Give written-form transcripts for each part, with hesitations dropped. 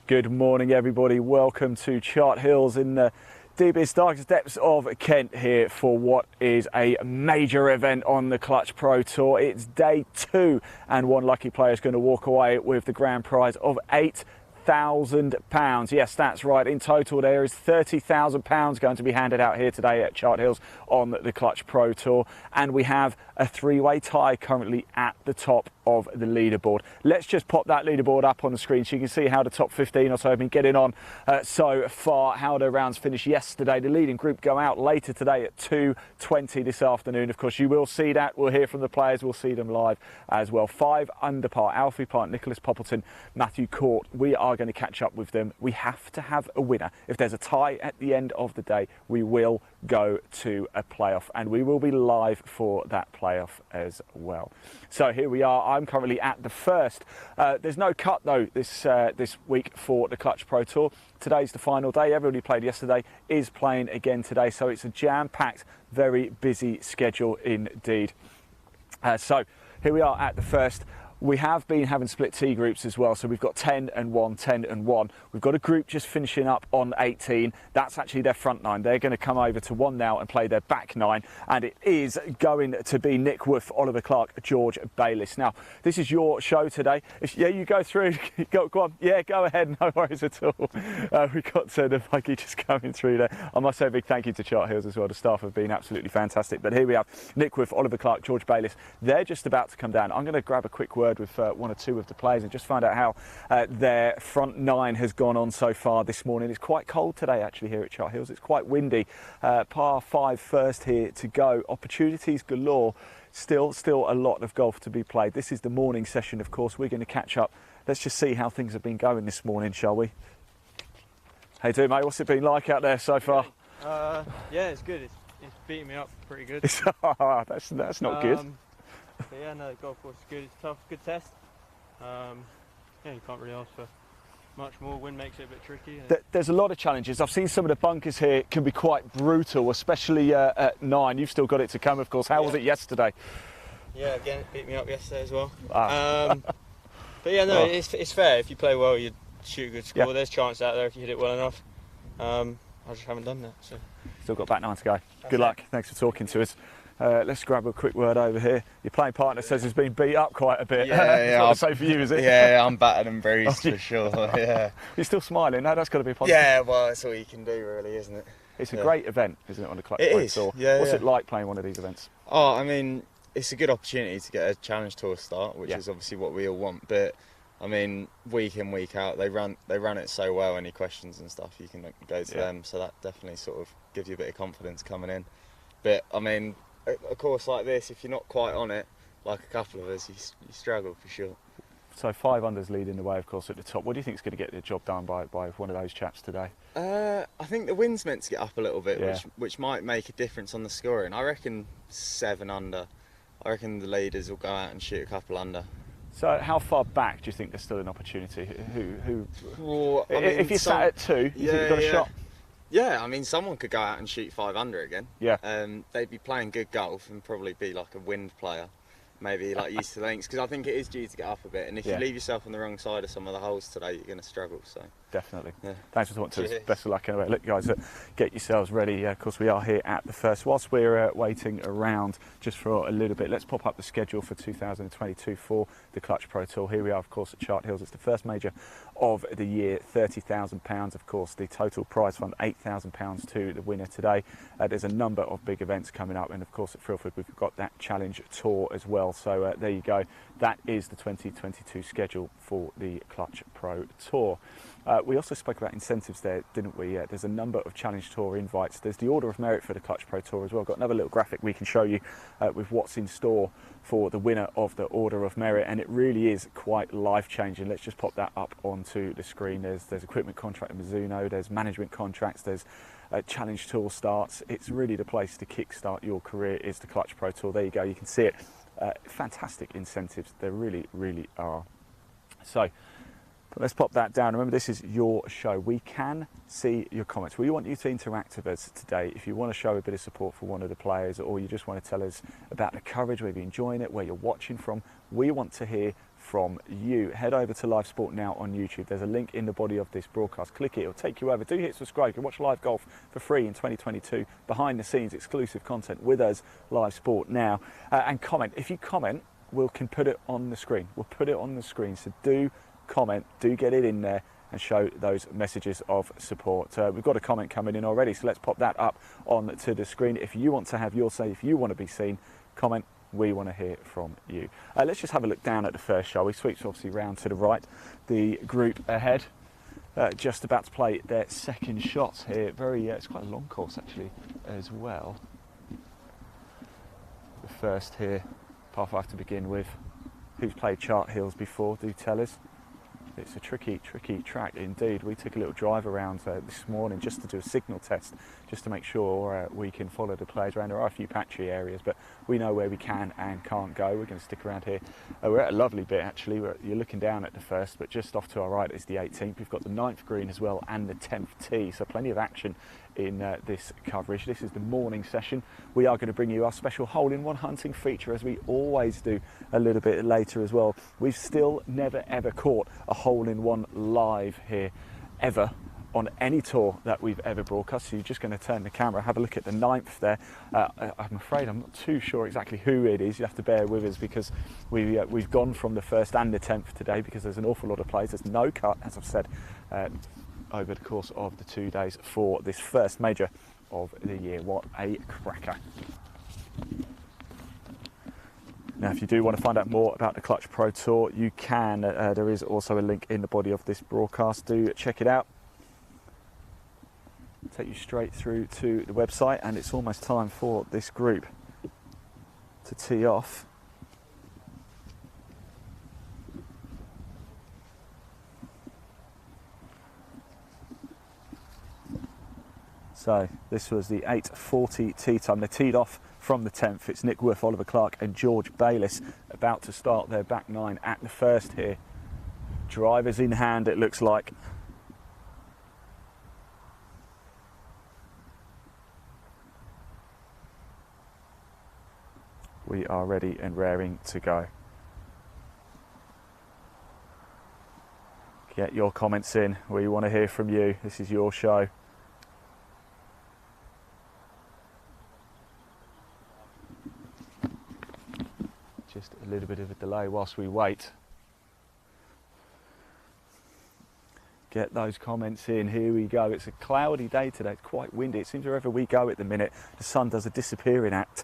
Good morning, everybody. Welcome to Chart Hills in the deepest, darkest depths of Kent here for what is a major event on the Clutch Pro Tour. It's day 2 and one lucky player is going to walk away with the grand prize of £8,000. Yes, that's right. In total, there is £30,000 going to be handed out here today at Chart Hills on the Clutch Pro Tour. And we have a 3-way tie currently at the top of the leaderboard. Let's just pop that leaderboard up on the screen so you can see how the top 15 or so have been getting on so far, how the rounds finished yesterday. The leading group go out later today at 2:20 this afternoon. Of course, you will see that. We'll hear from the players. We'll see them live as well. 5 under par, Alfie Plant, Nicholas Poppleton, Matthew Court. We are going to catch up with them. We have to have a winner. If there's a tie at the end of the day, we will go to a playoff, and we will be live for that playoff as well. So here we are. I'm currently at the first. There's no cut though this week for the Clutch Pro Tour. Today's the final day. Everybody played yesterday is playing again today, so it's a jam-packed, very busy schedule indeed. So here we are at the first. We have been having split tee groups as well, so we've got 10 and 1, 10 and 1. We've got a group just finishing up on 18. That's actually their front 9. They're going to come over to 1 now and play their back 9, and it is going to be Nick Woof, Oliver Clark, George Bayliss. Now, this is your show today. You go through. Go on. Yeah, go ahead. No worries at all. We've got the Mcgee just coming through there. I must say a big thank you to Chart Hills as well. The staff have been absolutely fantastic. But here we have Nick Woof, Oliver Clark, George Bayliss. They're just about to come down. I'm going to grab a quick word with 1 or 2 of the players and just find out how their front 9 has gone on so far this morning. It's quite cold today actually here at Chart Hills. It's quite windy. Par 5 first here to go. Opportunities galore. Still a lot of golf to be played. This is the morning session, of course. We're going to catch up. Let's just see how things have been going this morning, shall we? How you doing, mate? What's it been like out there so far? Yeah, it's good. It's beating me up pretty good. That's not good. But yeah, no, the golf course is good. It's tough, good test. Yeah, you can't really ask for much more. Wind makes it a bit tricky. There's a lot of challenges. I've seen some of the bunkers here can be quite brutal, especially at 9. You've still got it to come, of course. How was it yesterday? Yeah, again, it beat me up yesterday as well. But yeah, no, it's fair. If you play well, you shoot a good score. Yeah. There's chance out there if you hit it well enough. I just haven't done that. So. Still got back 9 to go. Good luck. Thanks for talking to us. Let's grab a quick word over here. Your playing partner says he's been beat up quite a bit. Yeah. Not the same for you, is it? Yeah, I'm battered and bruised for sure. Yeah. You're still smiling. No, that's got to be positive. Yeah, well, that's all you can do, really, isn't it? It's a great event, isn't it, on the Clutch Pro Tour? Yeah. What's it like playing one of these events? Oh, I mean, it's a good opportunity to get a challenge tour start, which is obviously what we all want. But I mean, week in, week out, they run it so well. Any questions and stuff, you can go to them. So that definitely sort of gives you a bit of confidence coming in. But I mean, a course like this, if you're not quite on it, like a couple of us, you struggle for sure. So 5 unders leading the way, of course, at the top. What do you think is going to get the job done by one of those chaps today? I think the wind's meant to get up a little bit, which might make a difference on the scoring. I reckon 7 under. I reckon the leaders will go out and shoot a couple under. So how far back do you think there's still an opportunity? Well, I mean, if you sat at 2, you think you've got a shot? Yeah, I mean, someone could go out and shoot 5 under again. Yeah. They'd be playing good golf and probably be like a wind player, maybe like used to links, because I think it is due to get up a bit. And if you leave yourself on the wrong side of some of the holes today, you're going to struggle. So definitely. Yeah. Thanks for talking to us. Best of luck anyway. Look, guys, get yourselves ready. Of course, we are here at the first. Whilst we're waiting around just for a little bit, let's pop up the schedule for 2022 for the Clutch Pro Tour. Here we are, of course, at Chart Hills. It's the first major of the year. £30,000, of course. The total prize fund, £8,000 to the winner today. There's a number of big events coming up, and of course at Farrell we've got that challenge tour as well. So there you go. That is the 2022 schedule for the Clutch Pro Tour. We also spoke about incentives there, didn't we? There's a number of Challenge Tour invites. There's the Order of Merit for the Clutch Pro Tour as well. Got another little graphic we can show you with what's in store for the winner of the Order of Merit, and it really is quite life-changing. Let's just pop that up onto the screen. There's equipment contract with Mizuno, there's management contracts, there's Challenge Tour starts. It's really the place to kickstart your career is the Clutch Pro Tour. There you go, you can see it. Fantastic incentives, there really, really are. So let's pop that down. Remember, this is your show. We can see your comments. We want you to interact with us today. If you want to show a bit of support for one of the players, or you just want to tell us about the coverage, whether you're enjoying it, where you're watching from, we want to hear from you. Head over to Live Sport Now on YouTube. There's a link in the body of this broadcast. Click it, it'll take you over. Do hit subscribe. You can watch live golf for free in 2022. Behind the scenes, exclusive content with us, Live Sport Now. And comment. If you comment, we can put it on the screen. We'll put it on the screen. So do comment, do get it in there and show those messages of support. We've got a comment coming in already, so let's pop that up on to the screen. If you want to have your say, if you want to be seen, comment. We want to hear from you. Let's just have a look down at the first shot. We sweeps obviously round to the right. The group ahead, just about to play their second shots here. It's quite a long course actually as well. The first here, par 5 to begin with. Who's played Chart Hills before? Do tell us. It's a tricky track indeed. We took a little drive around this morning just to do a signal test, just to make sure we can follow the players around. There are a few patchy areas, but we know where we can and can't go. We're going to stick around here. We're at a lovely bit actually. You're looking down at the first, but just off to our right is the 18th. We've got the 9th green as well and the 10th tee, so plenty of action in this coverage. This is the morning session. We are going to bring you our special hole-in-one hunting feature, as we always do a little bit later as well. We've still never ever caught a hole-in-one live here ever on any tour that we've ever broadcast. So you're just going to turn the camera, have a look at the 9th there. I'm afraid I'm not too sure exactly who it is. You have to bear with us because we've gone from the 1st and the 10th today because there's an awful lot of plays. There's no cut, as I've said, over the course of the 2 days for this first major of the year. What a cracker. Now, if you do want to find out more about the Clutch Pro Tour, you can. There is also a link in the body of this broadcast. Do check it out. Take you straight through to the website, and it's almost time for this group to tee off. So this was the 8:40 tee time. They teed off from the 10th. It's Nick Worth, Oliver Clark and George Bayliss about to start their back nine at the first here. Drivers in hand, it looks like. We are ready and raring to go. Get your comments in. We want to hear from you. This is your show. Just a little bit of a delay whilst we wait. Get those comments in. Here we go. It's a cloudy day today. It's quite windy. It seems wherever we go at the minute, the sun does a disappearing act.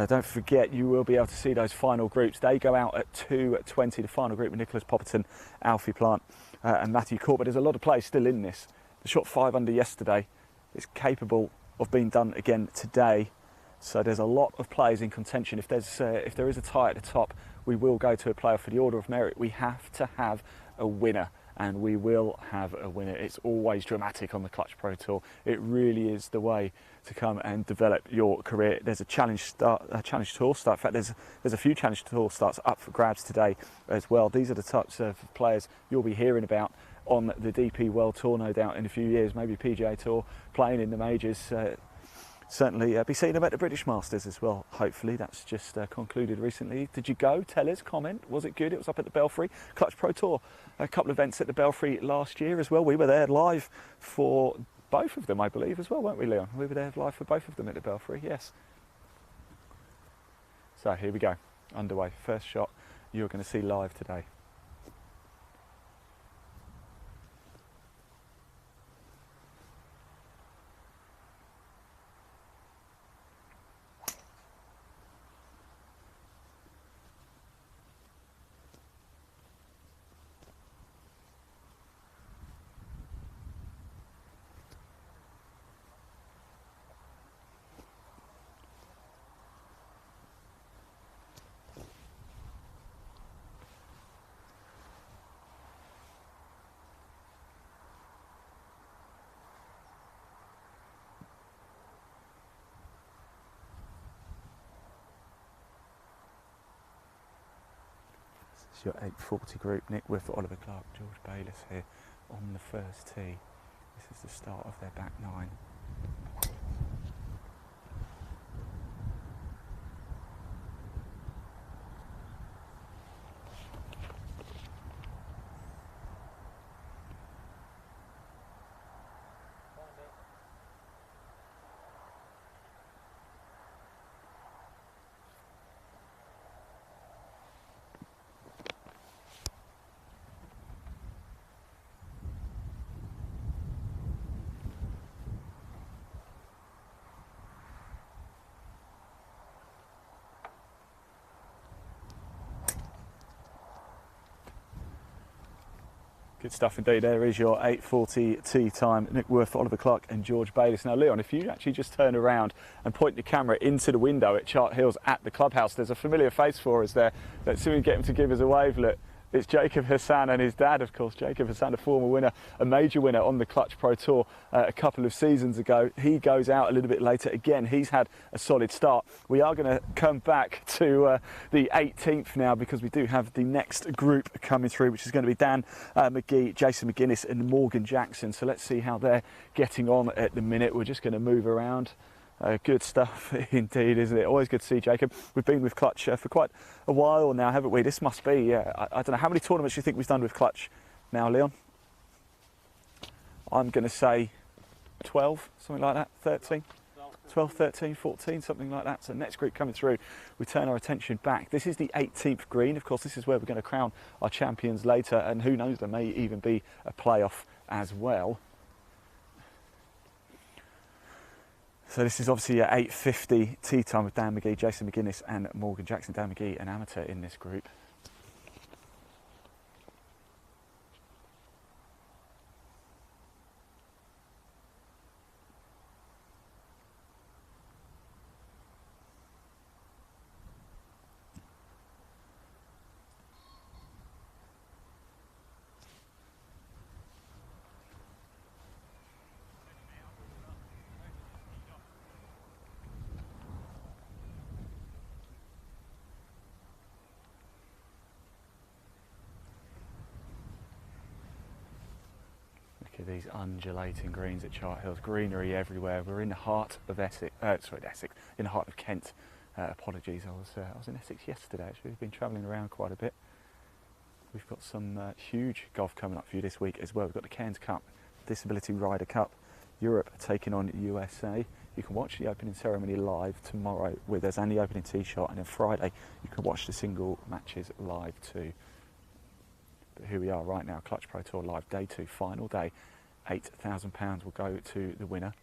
Don't forget, you will be able to see those final groups. They go out at 2:20. The final group with Nicholas Popperton, Alfie Plant and Matthew Court. But there's a lot of players still in this. The shot 5 under yesterday is capable of being done again today. So there's a lot of players in contention. If there is a tie at the top, we will go to a playoff. For the order of merit, we have to have a winner, and we will have a winner. It's always dramatic on the Clutch Pro Tour. It really is the way to come and develop your career. There's a challenge tour start. In fact, there's a few challenge tour starts up for grabs today as well. These are the types of players you'll be hearing about on the DP World Tour, no doubt, in a few years. Maybe PGA Tour, playing in the majors. Certainly be seeing them at the British Masters as well, hopefully. That's just concluded recently. Did you go? Tell us, comment. Was it good? It was up at the Belfry. Clutch Pro Tour, a couple of events at the Belfry last year as well. We were there live for both of them, I believe, as well, weren't we, Leon? We were there live for both of them at the Belfry, yes. So here we go, underway. First shot you're going to see live today. Your 8:40 group, Nick Worth, Oliver Clark, George Bayliss here on the first tee. This is the start of their back nine. Good stuff indeed. There is your 8:40 tee time. Nick Worth, Oliver Clark and George Bayliss. Now, Leon, if you actually just turn around and point the camera into the window at Chart Hills at the clubhouse, there's a familiar face for us there. Let's see if we can get him to give us a wave. Look, it's Jacob Hassan and his dad, of course. Jacob Hassan, a former winner, a major winner on the Clutch Pro Tour a couple of seasons ago. He goes out a little bit later. Again, he's had a solid start. We are going to come back to the 18th now, because we do have the next group coming through, which is going to be Dan Mcgee, Jason Mcguinness and Morgan Jackson. So let's see how they're getting on at the minute. We're just going to move around. Good stuff indeed, isn't it? Always good to see Jacob. We've been with Clutch for quite a while now, haven't we? This must be, I don't know, how many tournaments do you think we've done with Clutch now, Leon? I'm going to say 12, something like that, 13, 12, 13, 14, something like that. So next group coming through, we turn our attention back. This is the 18th green. Of course, this is where we're going to crown our champions later, and who knows, there may even be a playoff as well. So this is obviously at 8:50 tee time with Dan Mcgee, Jason Mcguinness and Morgan Jackson. Dan Mcgee, an amateur in this group. Look at these undulating greens at Chart Hills, greenery everywhere. We're in the heart of Essex, in the heart of Kent. Apologies, I was in Essex yesterday actually. We've been travelling around quite a bit. We've got some huge golf coming up for you this week as well. We've got the Cairns Cup, Disability Ryder Cup, Europe taking on USA. You can watch the opening ceremony live tomorrow with us, and the opening tee shot, and then Friday you can watch the single matches live too. But here we are right now, Clutch Pro Tour Live, day 2, final day. £8,000 will go to the winner.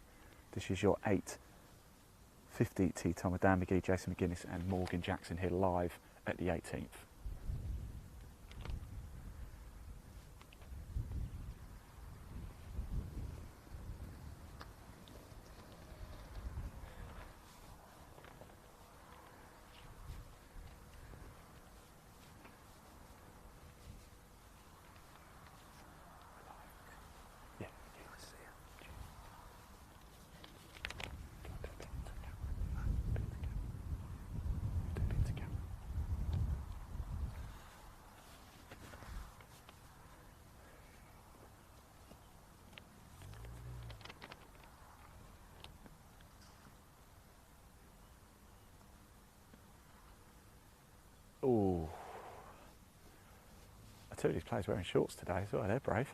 This is your 8:50 tee time with Dan Mcgee, Jason Mcguinness and Morgan Jackson here live at the 18th. Ooh. I tell you, these players wearing shorts today as well, they're brave.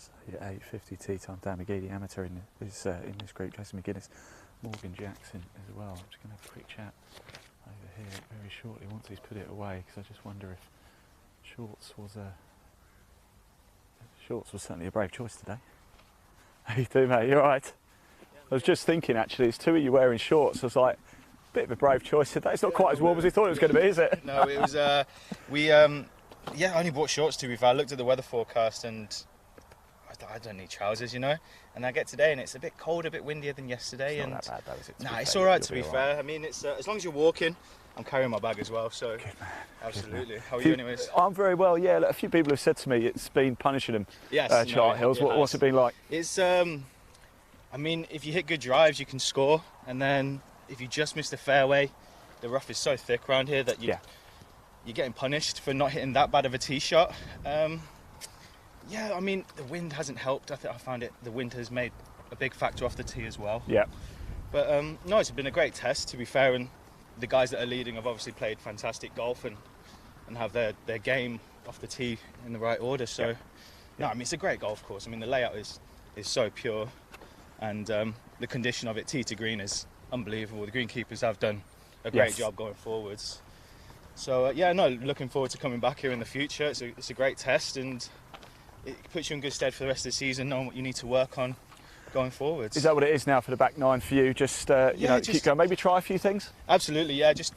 So yeah, 8:50 tea time. Dan Mcgee, the amateur, is in this group. Jason Mcguinness, Morgan Jackson as well. I'm just going to have a quick chat over here very shortly once he's put it away, because I just wonder if Shorts was certainly a brave choice today. How you doing, mate? You all right? I was just thinking, actually, it's two of you wearing shorts. I was like, a bit of a brave choice today. It's not quite as warm as we thought it was going to be, is it? No, it was. I only bought shorts, to be fair. I looked at the weather forecast and I don't need trousers, you know. And I get today and it's a bit cold, a bit windier than yesterday. It's not that bad, though, is it? Nah, it's all right, to be fair. I mean, it's as long as you're walking. I'm carrying my bag as well, so good man. Absolutely. How are you, anyways? I'm very well. Yeah, look, a few people have said to me it's been punishing them. Yes, Chart Hills. What's it been like? It's I mean, if you hit good drives, you can score, and then if you just miss the fairway, the rough is so thick around here that you're getting punished for not hitting that bad of a tee shot. Yeah, I mean, the wind hasn't helped. I found the wind has made a big factor off the tee as well. Yeah. But no, it's been a great test, to be fair, and the guys that are leading have obviously played fantastic golf and have their game off the tee in the right order. So, no, I mean, it's a great golf course. I mean, the layout is so pure, and the condition of it, tee to green, is unbelievable. The greenkeepers have done a great job going forwards. So, yeah, no, looking forward to coming back here in the future. It's a great test, and it puts you in good stead for the rest of the season, knowing what you need to work on going forwards. Is that what it is now for the back nine for you? Just, keep going, maybe try a few things? Absolutely, yeah. Just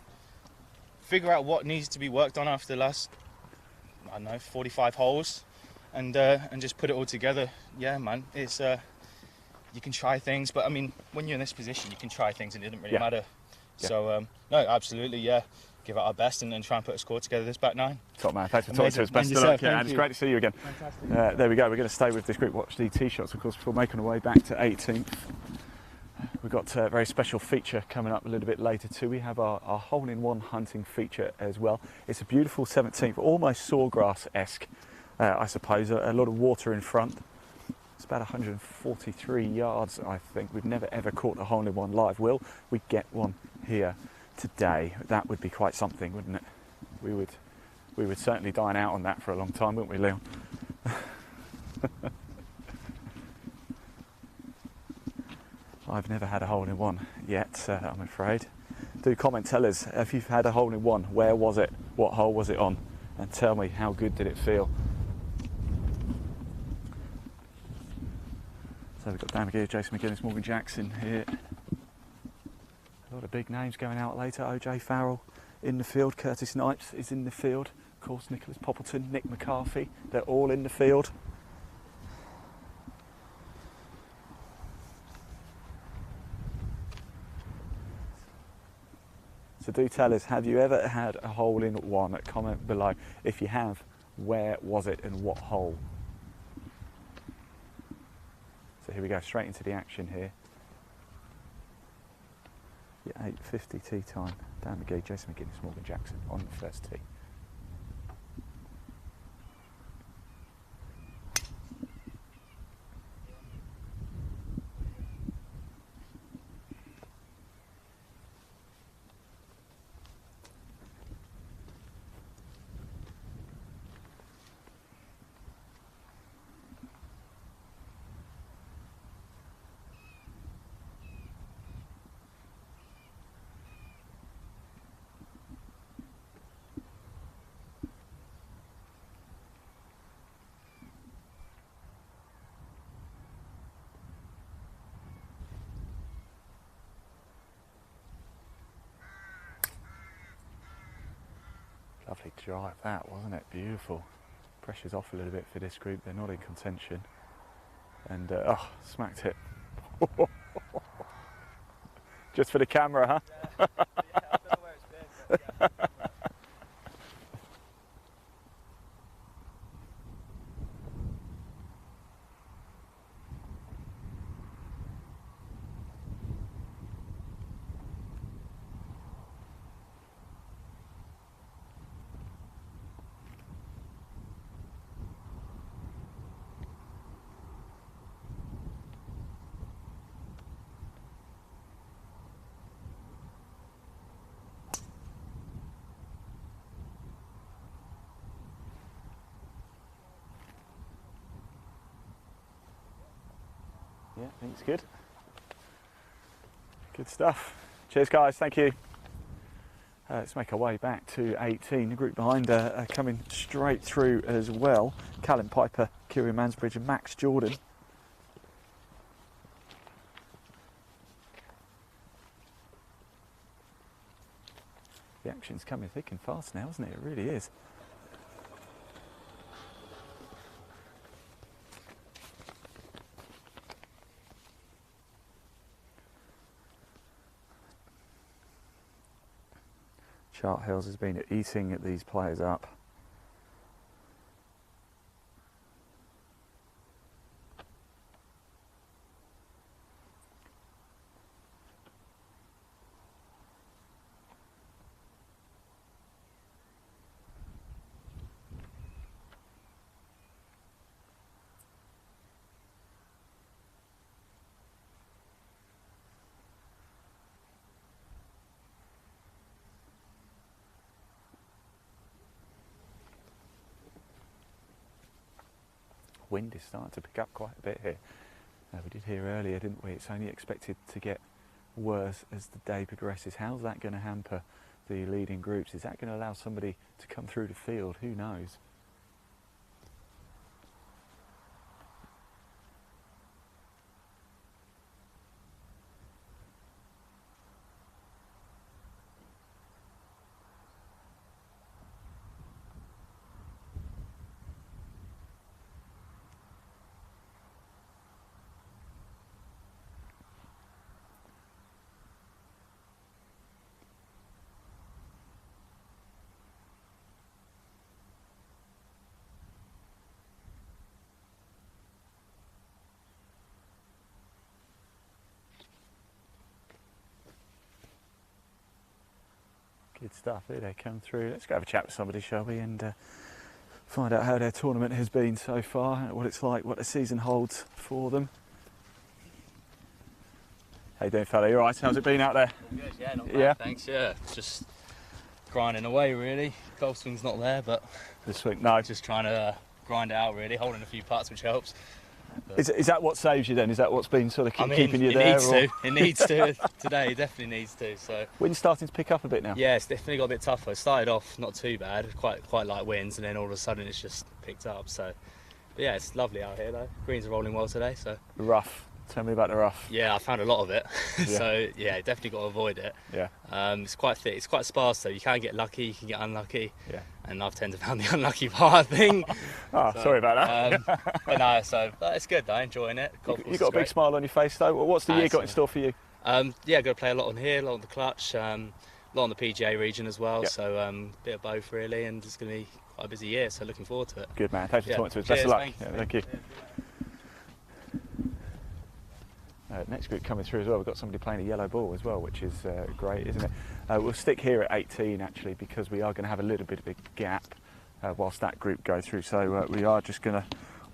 figure out what needs to be worked on after the last, 45 holes, and just put it all together. Yeah, man, it's you can try things, but I mean, when you're in this position, you can try things and it doesn't really matter. Yeah. So, no, absolutely, yeah. Give it our best and then try and put a score together this back nine. Top man, thanks for talking to us. Best of luck, and it's great to see you again. Fantastic. There we go, we're going to stay with this group, watch the tee shots, of course, before making our way back to 18th. We've got a very special feature coming up a little bit later too. We have our hole-in-one hunting feature as well. It's a beautiful 17th, almost sawgrass-esque, I suppose. A lot of water in front. It's about 143 yards, I think. We've never ever caught a hole-in-one live. Will we get one here today? That would be quite something, wouldn't it? We would certainly dine out on that for a long time, wouldn't we, Leon? I've never had a hole-in-one yet, I'm afraid. Do comment, tell us if you've had a hole-in-one. Where was it? What hole was it on? And tell me, how good did it feel? So we've got Dan Mcgee, Jason Mcguinness, Morgan Jackson here. A lot of big names going out later. OJ Farrell in the field. Curtis Snipes is in the field. Of course, Nicholas Poppleton, Nick McCarthy. They're all in the field. So do tell us, have you ever had a hole-in-one? Comment below. If you have, where was it and what hole? So here we go, straight into the action here. 8:50 tee time. Dan Mcgee, Jason Mcguinness, Morgan Jackson on the first tee. Lovely drive that, wasn't it? Beautiful. Pressure's off a little bit for this group. They're not in contention. And, smacked it. Just for the camera, huh? Yeah, I don't know where it's been, but yeah. I think it's good. Good stuff. Cheers, guys. Thank you. Let's make our way back to 18. The group behind are coming straight through as well. Callum Piper, Kieran Mansbridge and Max Jordan. The action's coming thick and fast now, isn't it? It really is. Chart Hills has been eating these players up. Wind is starting to pick up quite a bit here. We did hear earlier, didn't we? It's only expected to get worse as the day progresses. How's that going to hamper the leading groups? Is that going to allow somebody to come through the field? Who knows? Good stuff. Here they come through. Let's go have a chat with somebody, shall we, and find out how their tournament has been so far, what it's like, what the season holds for them. How you doing, fella? You all right? How's it been out there? Good, yeah, not bad, Yeah? thanks, yeah. Just grinding away, really. Golf swing's not there, but This week, no. just trying to grind it out, really. Holding a few putts, which helps. Is that what saves you then? Is that what's been sort of I mean, keeping you it there? needs to. It needs to. Today, it definitely needs to. So Wind's starting to pick up a bit now. yeah, it's definitely got a bit tougher. It started off not too bad, quite light winds, and then all of a sudden it's just picked up. So, but yeah, it's lovely out here though. Greens are rolling well today, so Rough. Tell me about the rough. yeah, I found a lot of it. Yeah. So yeah, definitely got to avoid it. Yeah. It's quite thick. It's quite sparse though. You can get lucky, you can get unlucky. Yeah. And I've tended to found the unlucky part, I think. Oh, So, sorry about that. But no, so but it's good though, enjoying it. Golf You course got a is big great. smile on your face though. What's the year got in Excellent. store for you? Yeah, got to play a lot on here, a lot on the clutch, a lot on the PGA region as well. Yep. So a bit of both really, and it's going to be quite a busy year. So looking forward to it. Good man. Thanks for Yeah. talking to us. Best of Cheers, luck. thanks. Yeah, thank you. Next group coming through as well. We've got somebody playing a yellow ball as well, which is great, isn't it? We'll stick here at 18 actually, because we are going to have a little bit of a gap whilst that group go through. So we are just going to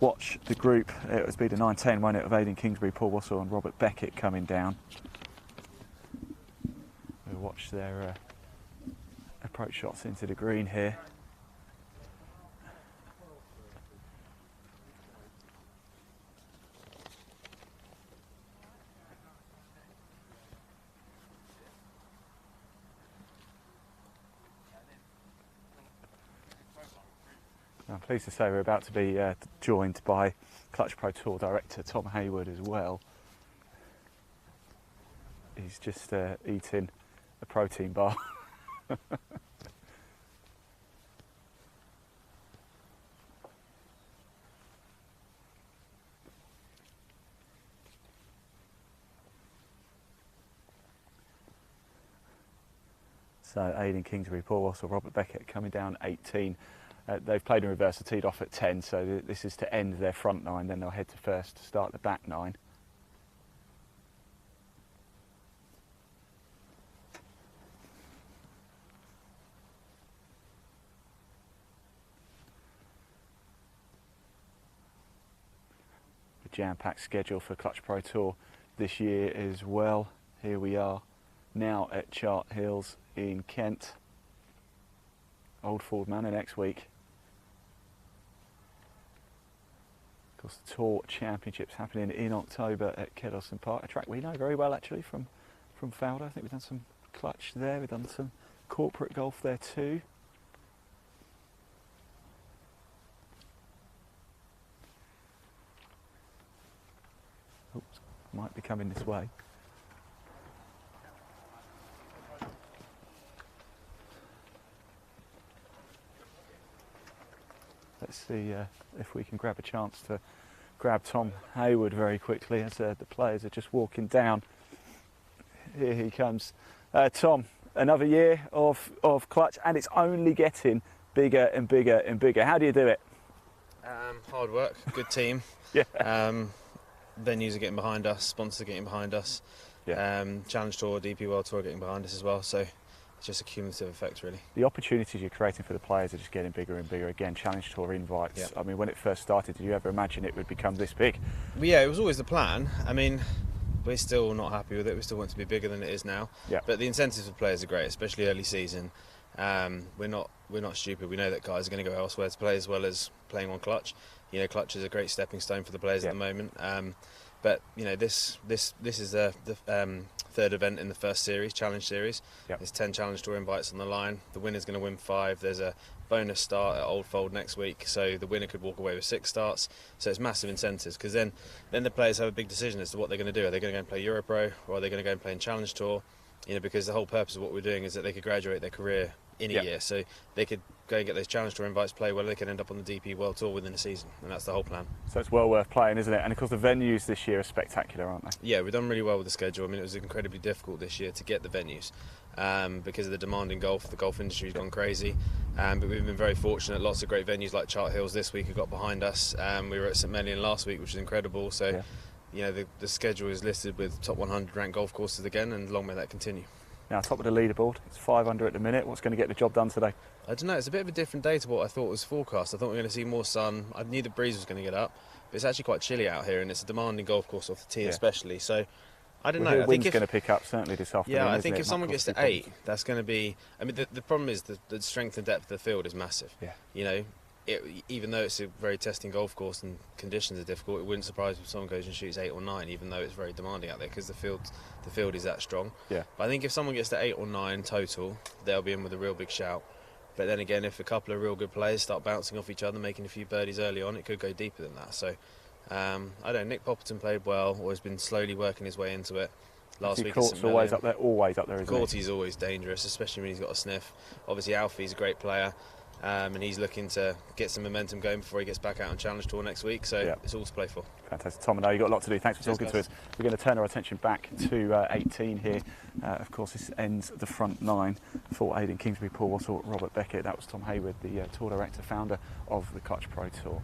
watch the group. It was be the 9-10, won't it, of Aidan Kingsbury, Paul Wassell and Robert Beckett coming down. We'll watch their approach shots into the green here. I'm pleased to say we're about to be joined by Clutch Pro Tour Director Tom Hayward as well. He's just eating a protein bar. So Aidan Kingsbury, Paul Wassell, Robert Beckett coming down 18. They've played in reverse, they teed off at 10, so this is to end their front nine, then they'll head to first to start the back nine. The jam-packed schedule for Clutch Pro Tour this year as well. Here we are now at Chart Hills in Kent. Old Ford Manor next week. course, the Tour Championships happening in October at Kedleston Park, a track we know very well actually from Fowler. I think we've done some clutch there, we've done some corporate golf there too. Oops, might be coming this way. Let's see if we can grab a chance to grab Tom Hayward very quickly as the players are just walking down. Here he comes. Tom, another year of clutch, and it's only getting bigger and bigger and bigger. How do you do it? Hard work, good team. Yeah. Venues are getting behind us, sponsors are getting behind us. Yeah. Challenge Tour, DP World Tour are getting behind us as well. So it's just a cumulative effect, really. The opportunities you're creating for the players are just getting bigger and bigger. Again, Challenge Tour invites. Yeah. I mean, when it first started, did you ever imagine it would become this big? But yeah, it was always the plan. I mean, we're still not happy with it. We still want it to be bigger than it is now. Yeah. But the incentives for players are great, especially early season. We're not stupid. We know that guys are going to go elsewhere to play as well as playing on clutch. You know, clutch is a great stepping stone for the players at the moment. But you know, this is the third event in the first series, Challenge Series. Yep. There's 10 Challenge Tour invites on the line. The winner's going to win 5. There's a bonus start at Old Fold next week, so the winner could walk away with 6 starts. So it's massive incentives, because then the players have a big decision as to what they're going to do. Are they going to go and play Europro, or are they going to go and play in Challenge Tour? You know, because the whole purpose of what we're doing is that they could graduate their career in a year, so they could go and get those Challenge Tour invites, play well, they can end up on the DP World Tour within a season, and that's the whole plan. So it's well worth playing, isn't it? And of course the venues this year are spectacular, aren't they? Yeah, we've done really well with the schedule. I mean, it was incredibly difficult this year to get the venues because of the demand in golf. The golf industry's gone crazy, but we've been very fortunate. Lots of great venues like Chart Hills this week have got behind us. We were at St Mellion last week, which was incredible. So, you know, the schedule is listed with top 100 ranked golf courses again, and long may that continue. Now, top of the leaderboard, it's 500 at the minute. What's going to get the job done today? I don't know, it's a bit of a different day to what I thought was forecast. I thought we were going to see more sun. I knew the breeze was going to get up, but it's actually quite chilly out here, and it's a demanding golf course off the tee especially. So I don't know. The wind's going to pick up certainly this afternoon. Yeah, I think if someone gets to 8, that's going to be. I mean, the problem is the strength and depth of the field is massive. Yeah. You know, even though it's a very testing golf course and conditions are difficult, it wouldn't surprise me if someone goes and shoots 8 or 9, even though it's very demanding out there because the field is that strong. Yeah. But I think if someone gets to 8 or 9 total, they'll be in with a real big shout. But then again, if a couple of real good players start bouncing off each other, making a few birdies early on, it could go deeper than that. So I don't know. Nick Popperton played well, or has been slowly working his way into it. Last week, Court's always up there, isn't Courtie's always dangerous, especially when he's got a sniff. Obviously, Alfie's a great player. And he's looking to get some momentum going before he gets back out on Challenge Tour next week, so it's all to play for. Fantastic. Tom, I know you've got a lot to do. Thanks for talking to us. We're going to turn our attention back to 18 here. Of course, this ends the front 9 for Aidan Kingsbury, Paul Wassell, Robert Beckett. That was Tom Hayward, the Tour Director, founder of the Clutch Pro Tour.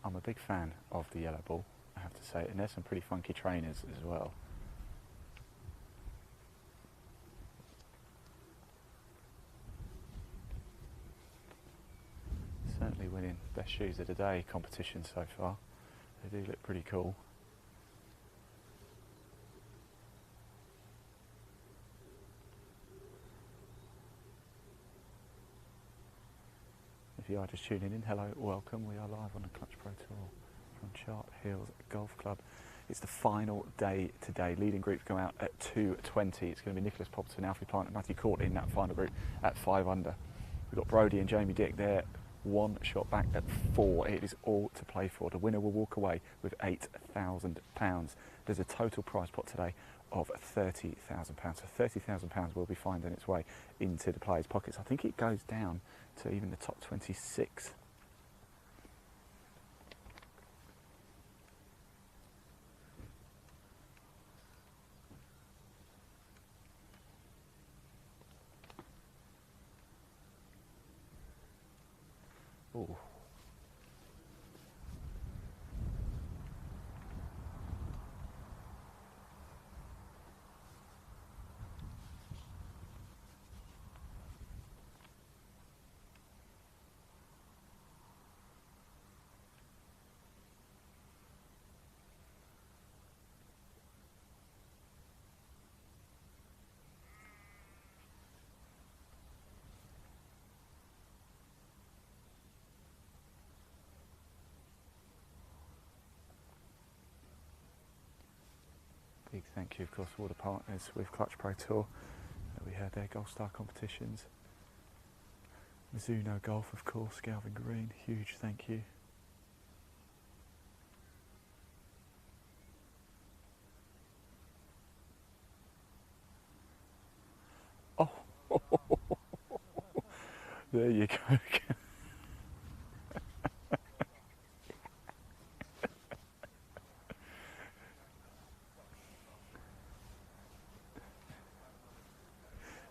I'm a big fan of the yellow ball, I have to say, and there's some pretty funky trainers as well. Certainly winning best shoes of the day competition so far. They do look pretty cool. If you are just tuning in, hello, welcome. We are live on the Clutch Pro Tour from Chart Hills Golf Club. It's the final day today. Leading groups go out at 2:20. It's going to be Nicholas Popperton, Alfie Plant and Matthew Courtney in that final group at 5 under. We've got Brodie and Jamie Dick there, one shot back at 4. It is all to play for. The winner will walk away with £8,000. There's a total prize pot today of £30,000. So £30,000 will be finding its way into the players' pockets. I think it goes down to even the top 26. Ooh. Big thank you, of course, to all the partners with Clutch Pro Tour. We had their Golf Star competitions. Mizuno Golf, of course, Galvin Green, huge thank you. Oh, there you go.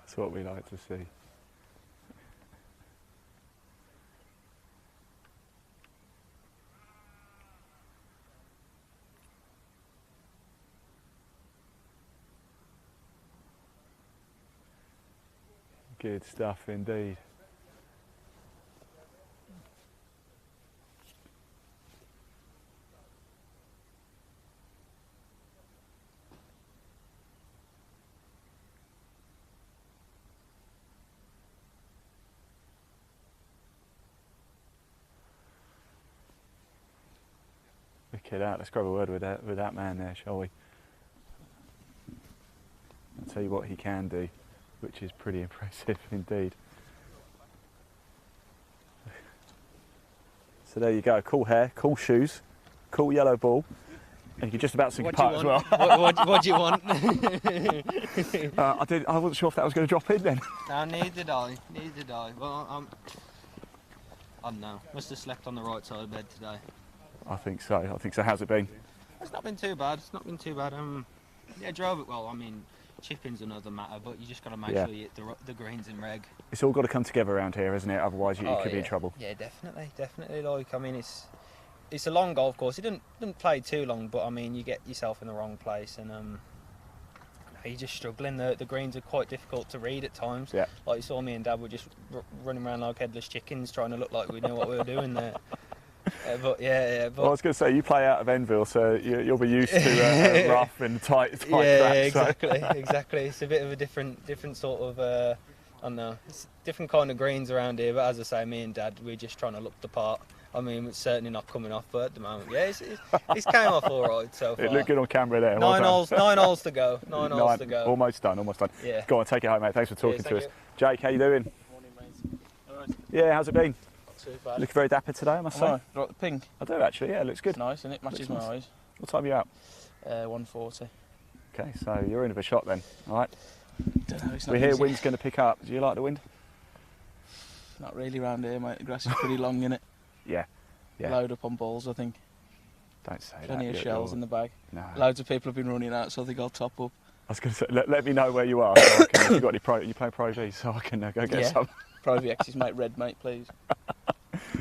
That's what we like to see. Good stuff indeed. Look at that, let's grab a word with that man there, shall we? I'll tell you what he can do, which is pretty impressive indeed. So there you go, cool hair, cool shoes, cool yellow ball, and you can just about sink a putt as well. What do you want? I wasn't sure if that was going to drop in then. No, neither did I. Well, I don't know, must have slept on the right side of bed today. I think so. How's it been? It's not been too bad. Yeah, drove it well. I mean, chipping's another matter, but you just got to make sure you hit the greens in reg. It's all got to come together around here, isn't it? Otherwise, you could be in trouble. Yeah, definitely. Like, I mean, it's a long golf course. It didn't play too long, but I mean, you get yourself in the wrong place, and you're just struggling. The greens are quite difficult to read at times. Yeah. Like you saw, me and Dad were just running around like headless chickens, trying to look like we knew what we were doing there. But well, I was going to say, you play out of Enville, so you'll be used to a rough and tight track. Exactly. It's a bit of a different sort of, I don't know, it's different kind of greens around here. But as I say, me and Dad, we're just trying to look the part. I mean, it's certainly not coming off, but at the moment, yeah, it's came off all right so far. It looked good on camera there. Nine holes to go. Nine holes to go. Almost done. Yeah. Go on, take it home, mate. Thanks for talking to us. You. Jake, how you doing? Morning, mate. All right. Yeah, how's it been? Not too bad. Looking very dapper today, I must say. Like the pink. I do actually, yeah, it looks good. It's nice, isn't it? Matches my eyes. What time are you out? 140. Okay, so you're in of a shot then, all right? Don't know, it's not We hear easy. wind's going to pick up. Do you like the wind? Not really round here, mate. The grass is pretty long, innit? Yeah. Load up on balls, I think. Don't say that. Plenty of shells in the bag. No. Loads of people have been running out, so I think I'll top up. I was going to say, let me know where you are. So I can, if you've got any you play Pro V, so I can go get some. Pro VX's mate, red mate, please.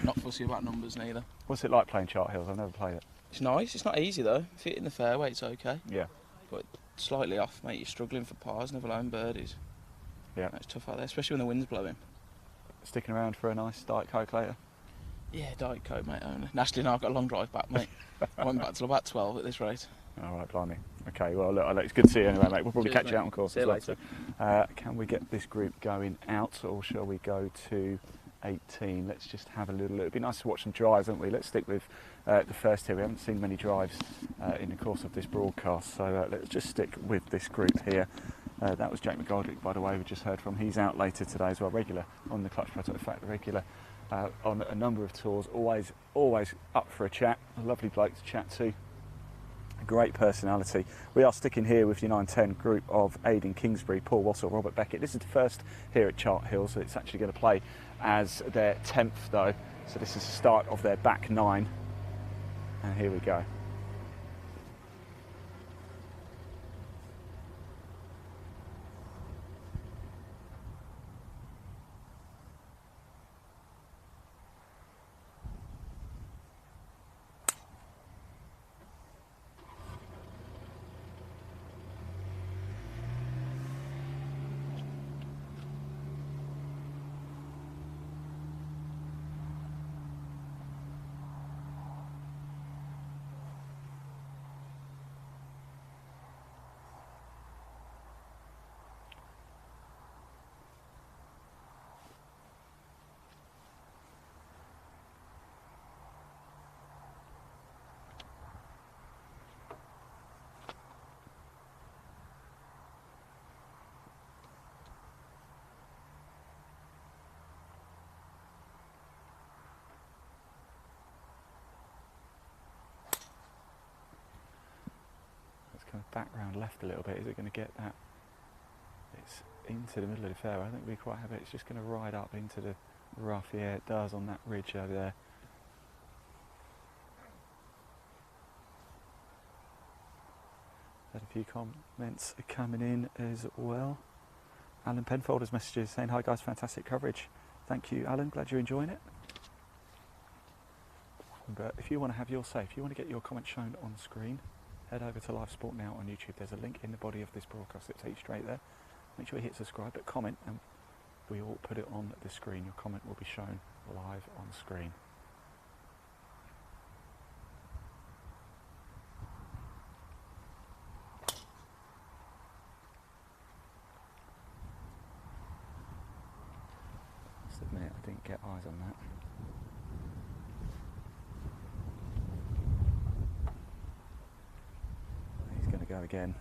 Not fussy about numbers neither. What's it like playing Chart Hills? I've never played it. It's nice. It's not easy though. If you hit in the fairway, it's okay. Yeah. But slightly off, mate. You're struggling for pars, never alone birdies. Yeah. It's tough out there, especially when the wind's blowing. Sticking around for a nice Diet Coke later? Yeah, Diet Coke, mate, only. Naturally, now I've got a long drive back, mate. I went back till about 12 at this rate. All right, blimey. Okay, well, look, it's good to see you anyway, mate. We'll probably catch you out on course See as you well. later. So, can we get this group going out, or shall we go to 18. Let's just have a little look. It'd be nice to watch some drives, wouldn't we? Let's stick with the first here. We haven't seen many drives in the course of this broadcast, so let's just stick with this group here. That was Jake McGoldrick, by the way, we just heard from. He's out later today as well, regular on the Clutch Pro Tour. In fact, regular on a number of tours, always up for a chat. A lovely bloke to chat to. A great personality. We are sticking here with the 9-10 group of Aidan Kingsbury, Paul Wassell, Robert Beckett. This is the first here at Chart Hill, so it's actually going to play as their 10th though. So this is the start of their back 9. And here we go. Kind of back round left a little bit. Is it going to get that? It's into the middle of the fairway. I think we're quite happy. It's just going to ride up into the rough. Yeah, it does on that ridge over there. Had a few comments coming in as well. Alan Penfold has messages saying, "Hi guys, fantastic coverage." Thank you, Alan. Glad you're enjoying it. But if you want to have your say, if you want to get your comment shown on screen, head over to Live Sport Now on YouTube. There's a link in the body of this broadcast that takes you straight there. Make sure you hit subscribe, but comment, and we will put it on the screen. Your comment will be shown live on screen. Just a minute, I didn't get eyes on that. Going to go again.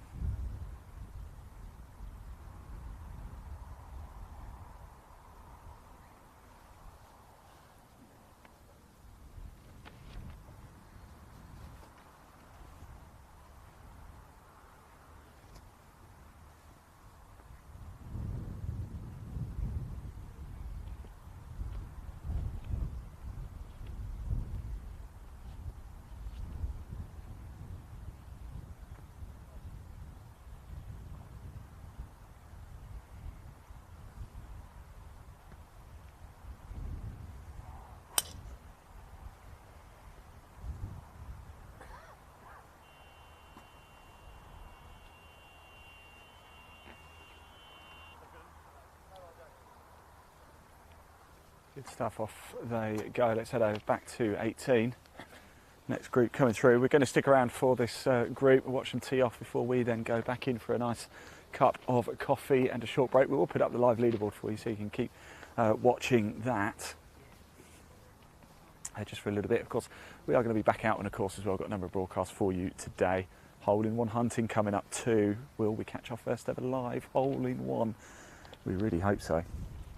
Good stuff, off they go. Let's head over back to 18. Next group coming through. We're going to stick around for this group and watch them tee off before we then go back in for a nice cup of coffee and a short break. We will put up the live leaderboard for you so you can keep watching that. Just for a little bit. Of course, we are going to be back out on a course as well. Got a number of broadcasts for you today. Hole-in-one hunting coming up too. Will we catch our first ever live hole-in-one? We really hope so.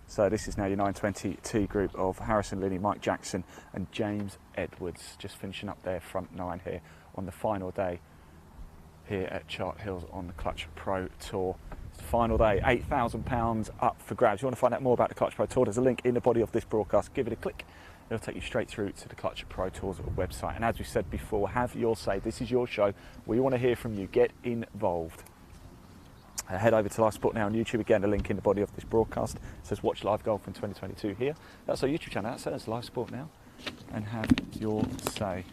So this is now your 920 T group of Harrison Linney, Mike Jackson and James Edwards, just finishing up their front 9 here on the final day here at Chart Hills on the Clutch Pro Tour. It's the final day, £8,000 up for grabs. If you want to find out more about the Clutch Pro Tour, there's a link in the body of this broadcast. Give it a click. It'll take you straight through to the Clutch Pro Tour's website. And as we said before, have your say. This is your show. We want to hear from you. Get involved. Head over to Live Sport Now on YouTube. Again, a link in the body of this broadcast. It says watch live golf in 2022 here. That's our YouTube channel. That says Live Sport Now. And have your say.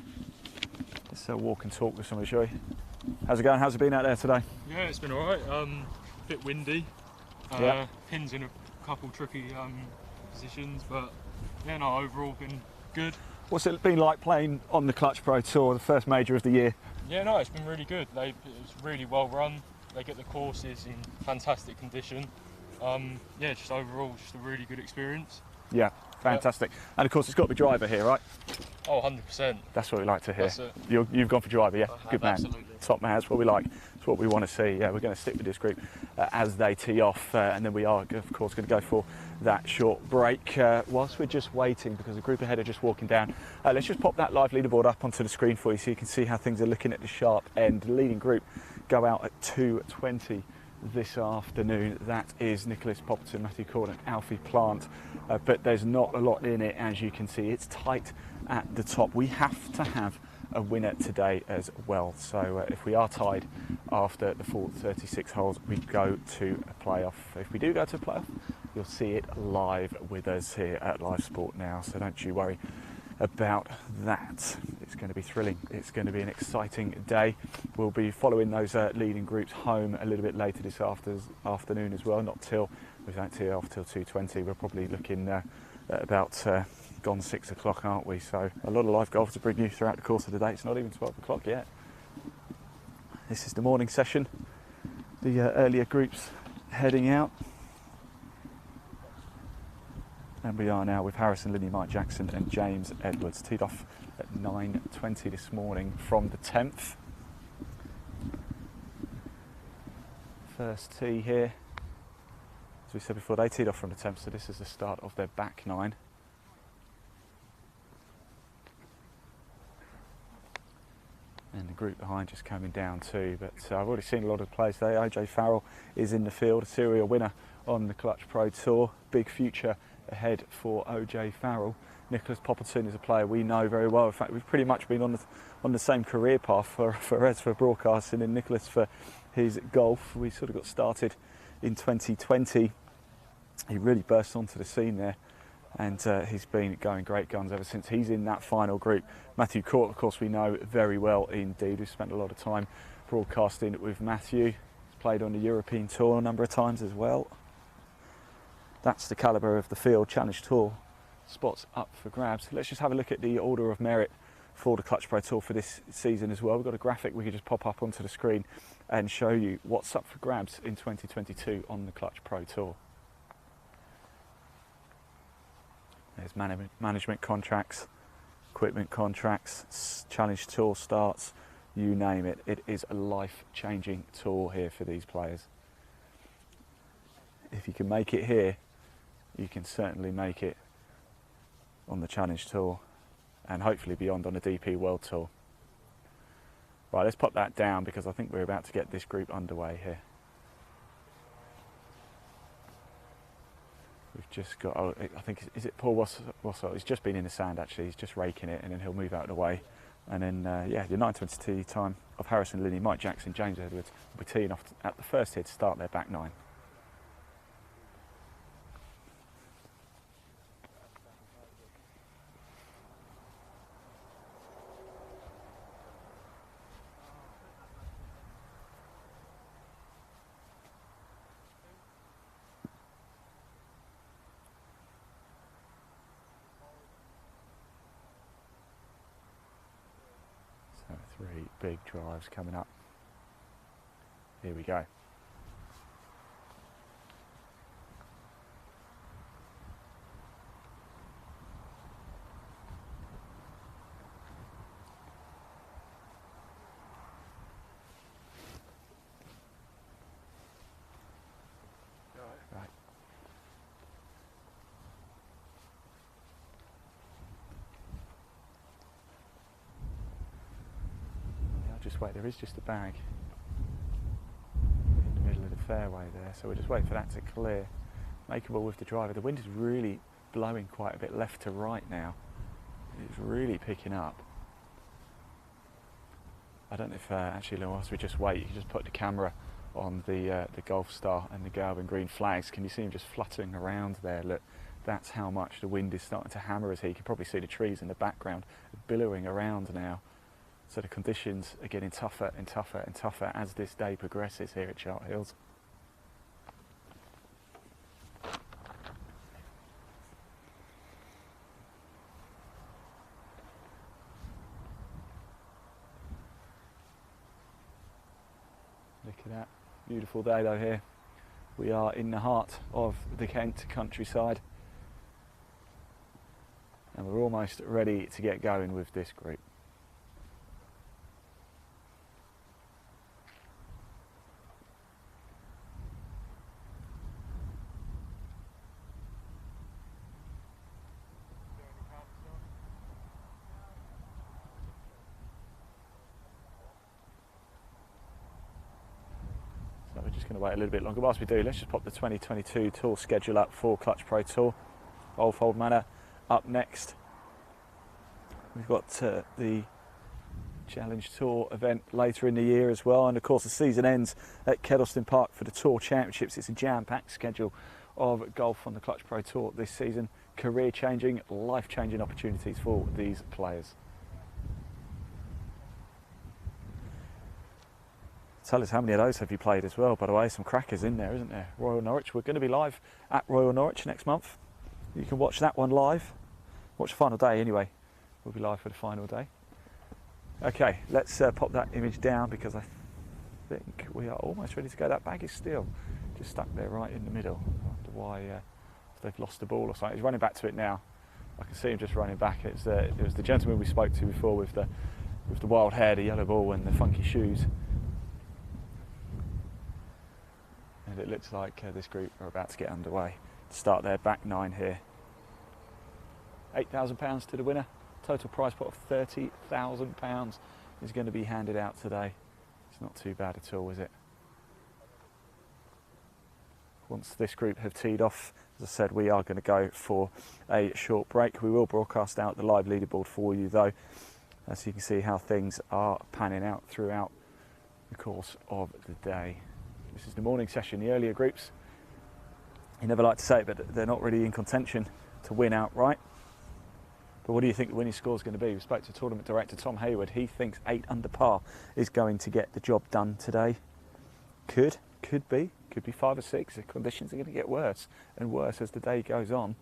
Let's walk and talk with somebody, shall we? How's it going? How's it been out there today? Yeah, it's been alright. Bit windy. Yeah. Pins in a couple tricky positions, but yeah, no, overall been good. What's it been like playing on the Clutch Pro Tour, the first major of the year? Yeah, no, it's been really good. It's really well run. They get the courses in fantastic condition. Yeah, just overall, just a really good experience. Yeah. Fantastic. And of course, it's got to be driver here, right? Oh, 100%. That's what we like to hear. That's it. You've gone for driver, yeah? Good man. Absolutely. Top man, that's what we like. That's what we want to see. Yeah, we're going to stick with this group as they tee off, and then we are, of course, going to go for that short break. Whilst we're just waiting, because the group ahead are just walking down, let's just pop that live leaderboard up onto the screen for you so you can see how things are looking at the sharp end. The leading group go out at 2:20 this afternoon. That is Nicholas Popperton, Matthew Cord and Alfie Plant, but there's not a lot in it, as you can see. It's tight at the top. We have to have a winner today as well, so if we are tied after the full 36 holes, we go to a playoff. If we do go to a playoff, you'll see it live with us here at Live Sport Now, so don't you worry about that. It's going to be thrilling. It's going to be an exciting day. We'll be following those leading groups home a little bit later this afternoon as well. Not till, we don't tee off till 2:20. We're probably looking at about gone 6 o'clock, aren't we? So a lot of live golf to bring you throughout the course of the day. It's not even 12 o'clock yet. This is the morning session. The earlier groups heading out. And we are now with Harrison Linney, Mike Jackson and James Edwards, teed off at 9:20 this morning from the 10th. First tee here. As we said before, they teed off from the 10th, so this is the start of their back nine. And the group behind just coming down too, but I've already seen a lot of players today. OJ Farrell is in the field, a serial winner on the Clutch Pro Tour. Big future ahead for OJ Farrell. Nicholas Popperton is a player we know very well. In fact, we've pretty much been on the same career path for Ed for broadcasting and Nicholas for his golf. We sort of got started in 2020. He really burst onto the scene there, and he's been going great guns ever since. He's in that final group. Matthew Court, of course, we know very well indeed. We've spent a lot of time broadcasting with Matthew. He's played on the European Tour a number of times as well. That's the calibre of the field. Challenge Tour spots up for grabs. Let's just have a look at the order of merit for the Clutch Pro Tour for this season as well. We've got a graphic we can just pop up onto the screen and show you what's up for grabs in 2022 on the Clutch Pro Tour. There's management contracts, equipment contracts, Challenge Tour starts, you name it. It is a life-changing tour here for these players. If you can make it here, you can certainly make it on the Challenge Tour and hopefully beyond on the DP World Tour. Right, let's pop that down because I think we're about to get this group underway here. We've just got, I think, is it Paul Wassell? He's just been in the sand actually, he's just raking it and then he'll move out of the way. And then, yeah, the 9:20 tee time of Harrison Linney, Mike Jackson, James Edwards will be teeing off at the first hit to start their back nine. Three big drives coming up. Here we go. Right. Just wait, there is just a bag in the middle of the fairway there, so we're just waiting for that to clear. Makeable with the driver. The wind is really blowing quite a bit left to right now. It's really picking up. I don't know if actually, whilst we just wait, you can just put the camera on the Golf Star and the Galvin Green flags. Can you see him just fluttering around there? Look, that's how much the wind is starting to hammer us here. You can probably see the trees in the background billowing around now. So the conditions are getting tougher and tougher and tougher as this day progresses here at Chart Hills. Look at that, beautiful day though here. We are in the heart of the Kent countryside. and we're almost ready to get going with this group. So we're just going to wait a little bit longer. Whilst we do, let's just pop the 2022 tour schedule up for Clutch Pro Tour. Old Fold Manor up next. We've got the Challenge Tour event later in the year as well, and of course the season ends at Kedleston Park for the Tour Championships. It's a jam-packed schedule of golf on the Clutch Pro Tour this season. Career-changing, life-changing opportunities for these players. Tell us how many of those have you played as well, by the way. Some crackers in there, isn't there? Royal Norwich, we're going to be live at Royal Norwich next month. You can watch that one live. Watch the final day anyway. We'll be live for the final day. Okay, let's pop that image down because I think we are almost ready to go. That bag is still just stuck there right in the middle. I wonder why if they've lost the ball or something. He's running back to it now. I can see him just running back. It was the gentleman we spoke to before with the wild hair, the yellow ball and the funky shoes. And it looks like this group are about to get underway. Start their back nine here. £8,000 to the winner. Total prize pot of £30,000 is going to be handed out today. It's not too bad at all, is it? Once this group have teed off, as I said, we are going to go for a short break. We will broadcast out the live leaderboard for you though, so you can see how things are panning out throughout the course of the day. This is the morning session. The earlier groups, you never like to say it, but they're not really in contention to win outright. But what do you think the winning score is going to be? We spoke to tournament director Tom Hayward. He thinks 8 under par is going to get the job done today. Could be 5 or 6. The conditions are going to get worse and worse as the day goes on.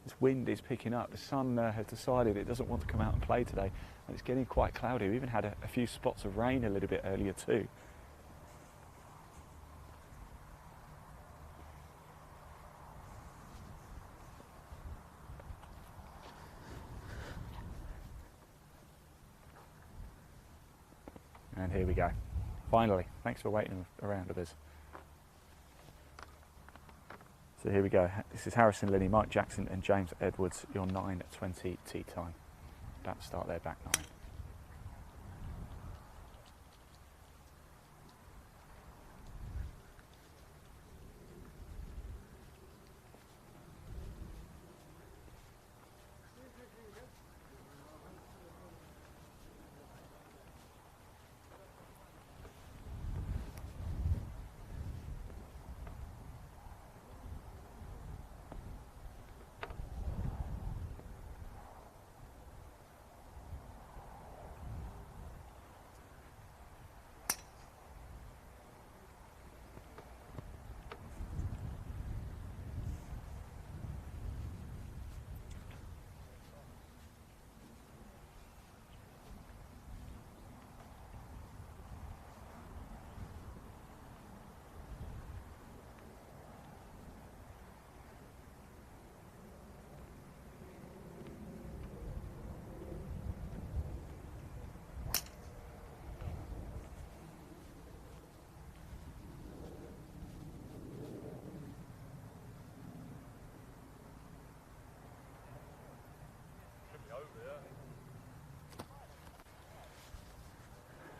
This wind is picking up. The sun has decided it doesn't want to come out and play today, and it's getting quite cloudy. We even had a few spots of rain a little bit earlier too. And here we go. Finally, thanks for waiting around with us. So here we go. This is Harrison Linney, Mike Jackson and James Edwards, your 9:20 tee time. About to start their back nine.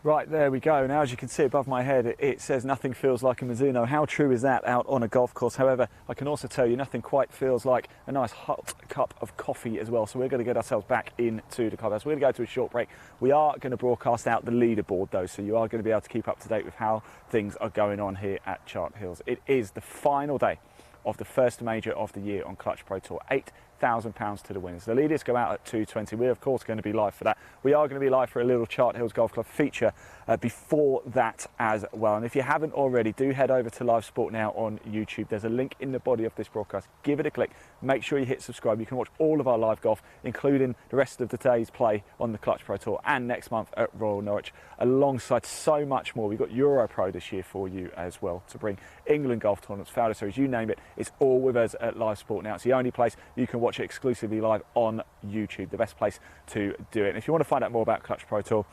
Right, there we go. Now, as you can see above my head, it says nothing feels like a Mizuno. How true is that out on a golf course? However, I can also tell you nothing quite feels like a nice hot cup of coffee as well. So we're going to get ourselves back into the clubhouse. We're going to go to a short break. We are going to broadcast out the leaderboard though, so you are going to be able to keep up to date with how things are going on here at Chart Hills. It is the final day of the first major of the year on Clutch Pro Tour. £8,000 to the winners. The leaders go out at 2:20. We're of course going to be live for that. We are going to be live for a little Chart Hills Golf Club feature before that as well. And if you haven't already, do head over to Live Sport now on YouTube. There's a link in the body of this broadcast. Give it a click. Make sure you hit subscribe. You can watch all of our live golf, including the rest of the day's play on the Clutch Pro Tour and next month at Royal Norwich, alongside so much more. We've got Euro Pro this year for you as well to bring England golf tournaments, Farrell Series, you name it. It's all with us at Live Sport now. It's the only place you can watch watch it exclusively live on YouTube, the best place to do it. And if you want to find out more about Clutch Pro Tour,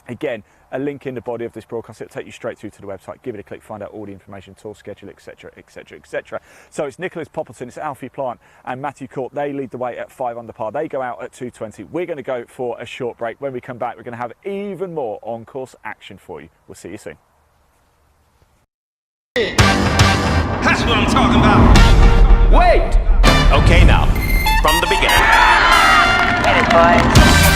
again, a link in the body of this broadcast. It'll take you straight through to the website. Give it a click, find out all the information, tour schedule, etc, etc, etc. So it's Nicholas Poppleton, it's Alfie Plant and Matthew Court. They lead the way at 5 under par. They go out at 220. We're going to go for a short break. When we come back, we're going to have even more on-course action for you. We'll see you soon. That's what I'm talking about. Wait! Okay, now, from the beginning. Hit it, boys.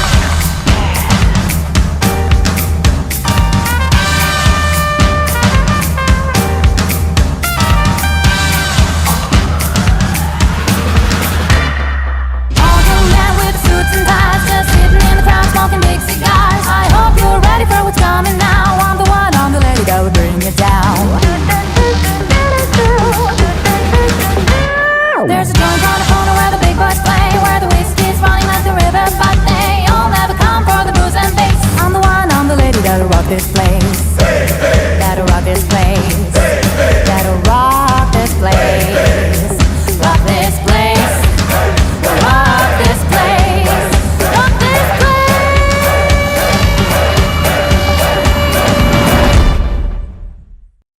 Smoking big cigars. I hope you're ready for what's coming now. I'm the one on the lady that will bring you down. There's a joint on the corner where the big boys play, where the whiskey's running like the river, but they all never come for the booze and bass. I'm the one on the lady that'll rock this place. That'll rock this place.